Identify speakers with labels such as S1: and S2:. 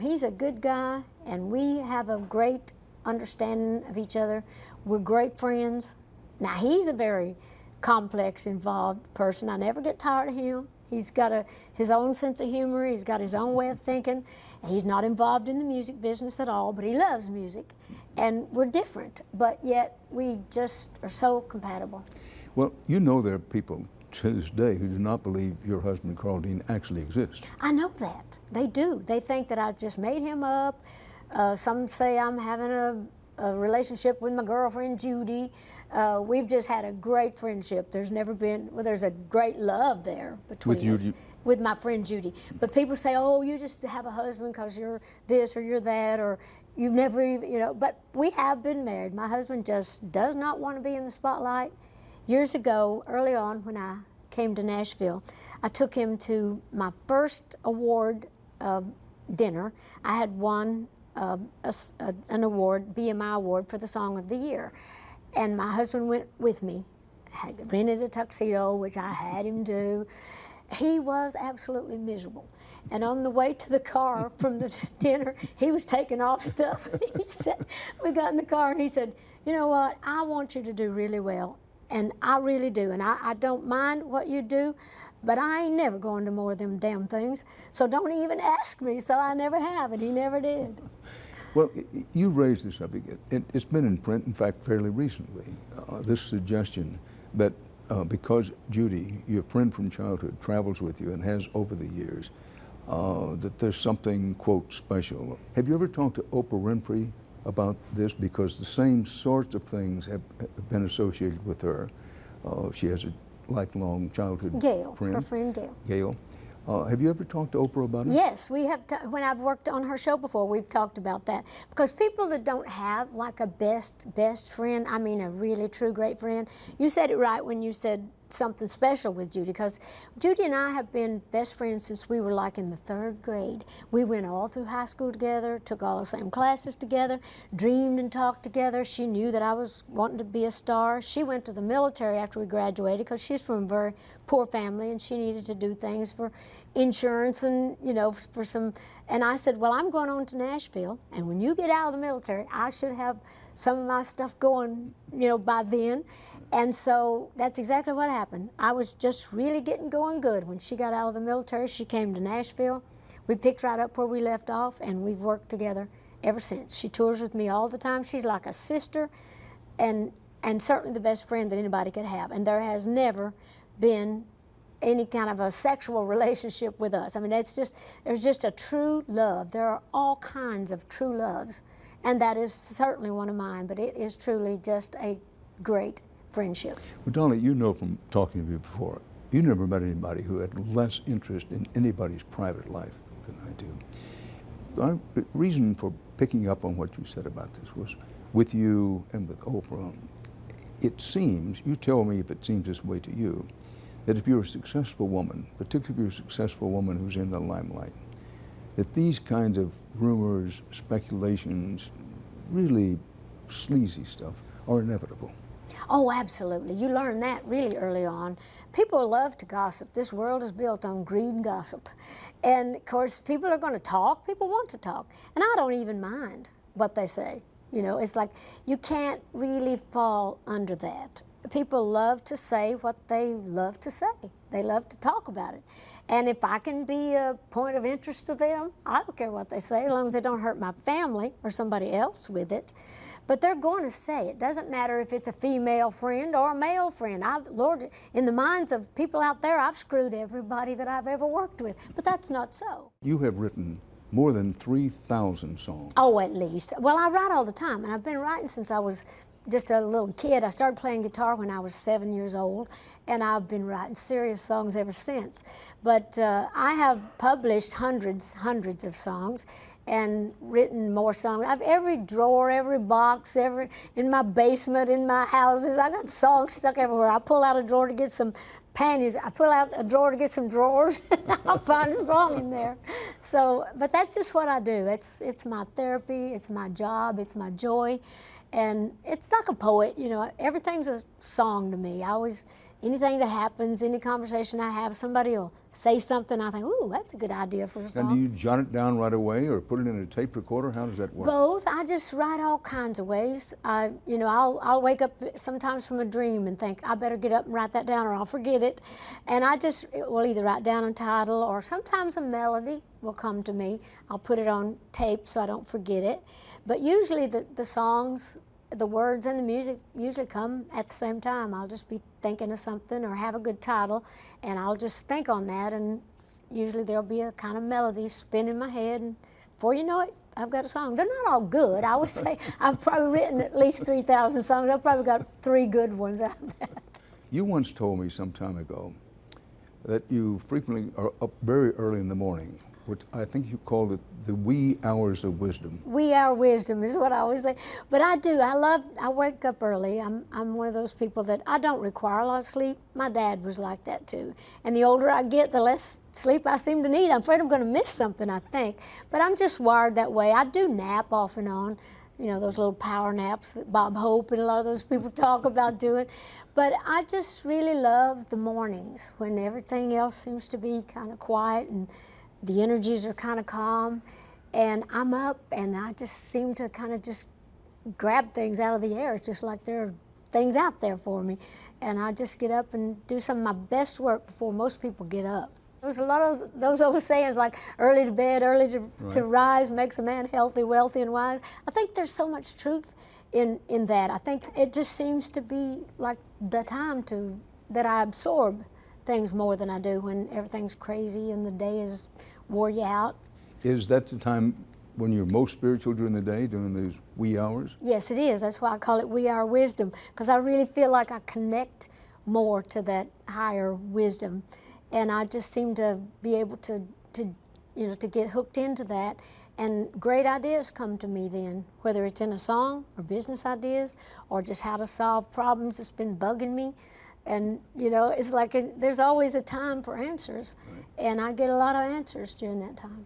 S1: He's a good guy, and we have a great understanding of each other. We're great friends. Now, he's a very complex, involved person. I never get tired of him. He's got his own sense of humor. He's got his own way of thinking. He's not involved in the music business at all, but he loves music. And we're different, but yet we just are so compatible.
S2: Well, you know there are people to this day who do not believe your husband, Carl Dean, actually exists.
S1: I know that. They do. They think that I just made him up. Some say I'm having a relationship with my girlfriend, Judy. We've just had a great friendship. There's never been, well, there's a great love there between us. With my friend Judy. But people say, oh, you just have a husband because you're this or you're that, or you've never even, you know, but we have been married. My husband just does not want to be in the spotlight. Years ago, early on, when I came to Nashville, I took him to my first award dinner. I had won an award, BMI award, for the Song of the Year. And my husband went with me, had rented a tuxedo, which I had him do. He was absolutely miserable. And on the way to the car from the dinner, he was taking off stuff. He said, we got in the car and he said, you know what, I want you to do really well. And I really do, and I don't mind what you do, but I ain't never going to more of them damn things, so don't even ask me. So I never have, and he never did.
S2: Well, you raised this up again. It's been in print, in fact, fairly recently, this suggestion that because Judy, your friend from childhood, travels with you and has over the years, that there's something, quote, special. Have you ever talked to Oprah Winfrey about this? Because the same sorts of things have been associated with her. She has a lifelong childhood friend.
S1: Her friend Gail.
S2: Gail. Have you ever talked to Oprah about it?
S1: Yes, we have. When I've worked on her show before, we've talked about that. Because people that don't have like a best friend, I mean a really true great friend, you said it right when you said something special with Judy, because Judy and I have been best friends since we were like in the 3rd grade. We went all through high school together, took all the same classes together, dreamed and talked together. She knew that I was wanting to be a star. She went to the military after we graduated because she's from a very poor family and she needed to do things for insurance and, you know, for some, and I said, well, I'm going on to Nashville, and when you get out of the military, I should have some of my stuff going, you know, by then. And so that's exactly what happened. I was just really getting going good. When she got out of the military, she came to Nashville. We picked right up where we left off, and we've worked together ever since. She tours with me all the time. She's like a sister and certainly the best friend that anybody could have. And there has never been any kind of a sexual relationship with us. I mean, there's just a true love. There are all kinds of true loves, and that is certainly one of mine, but it is truly just a great friendship.
S2: Well, Dolly, you know from talking to you before, you never met anybody who had less interest in anybody's private life than I do. The reason for picking up on what you said about this was with you and with Oprah, it seems, you tell me if it seems this way to you, that if you're a successful woman, particularly if you're a successful woman who's in the limelight, that these kinds of rumors, speculations, really sleazy stuff are inevitable.
S1: Oh, absolutely. You learn that really early on. People love to gossip. This world is built on greed and gossip. And of course, people are going to talk. People want to talk. And I don't even mind what they say. You know, it's like you can't really fall under that. People love to say what they love to say. They love to talk about it. And if I can be a point of interest to them, I don't care what they say, as long as they don't hurt my family or somebody else with it. But they're going to say it. Doesn't matter if it's a female friend or a male friend. Lord, in the minds of people out there, I've screwed everybody that I've ever worked with. But that's not so.
S2: You have written more than 3,000 songs.
S1: Oh, at least. Well, I write all the time, and I've been writing since I was just a little kid. I started playing guitar when I was 7 years old, and I've been writing serious songs ever since. But I have published hundreds of songs and written more songs. I've every drawer, every box, in my basement, in my houses, I got songs stuck everywhere. I pull out a drawer to get some panties. I pull out a drawer to get some drawers, and I'll find a song in there. So, but that's just what I do. It's my therapy, it's my job, it's my joy. And it's like a poet, you know, everything's a song to me. I always, anything that happens, any conversation I have, somebody will say something, I think, ooh, that's a good idea for a song.
S2: And do you jot it down right away or put it in a tape recorder? How does that work?
S1: Both. I just write all kinds of ways. You know, I'll wake up sometimes from a dream and think, I better get up and write that down or I'll forget it. And I just will either write down a title or sometimes a melody will come to me. I'll put it on tape so I don't forget it. But usually the songs, the words and the music usually come at the same time. I'll just be thinking of something or have a good title, and I'll just think on that, and usually there'll be a kind of melody spin in my head, and before you know it, I've got a song. They're not all good. I would say I've probably written at least 3,000 songs. I've probably got 3 good ones out of that.
S2: You once told me some time ago that you frequently are up very early in the morning. Which I think you called it the wee hours of wisdom.
S1: Wee hour wisdom is what I always say. But I do. I wake up early. I'm one of those people that I don't require a lot of sleep. My dad was like that too. And the older I get, the less sleep I seem to need. I'm afraid I'm going to miss something, I think. But I'm just wired that way. I do nap off and on. You know, those little power naps that Bob Hope and a lot of those people talk about doing. But I just really love the mornings when everything else seems to be kind of quiet and the energies are kind of calm, and I'm up, and I just seem to kind of just grab things out of the air. It's just like there are things out there for me, and I just get up and do some of my best work before most people get up. There's a lot of those old sayings like early to bed, early to rise makes a man healthy, wealthy, and wise. I think there's so much truth in that. I think it just seems to be like the time that I absorb things more than I do when everything's crazy and the day is wore you out.
S2: Is that the time when you're most spiritual during the day, during those wee hours?
S1: Yes, it is. That's why I call it wee hour wisdom, because I really feel like I connect more to that higher wisdom, and I just seem to be able to get hooked into that, and great ideas come to me then, whether it's in a song or business ideas or just how to solve problems that's been bugging me. And, you know, it's like there's always a time for answers, and I get a lot of answers during that time.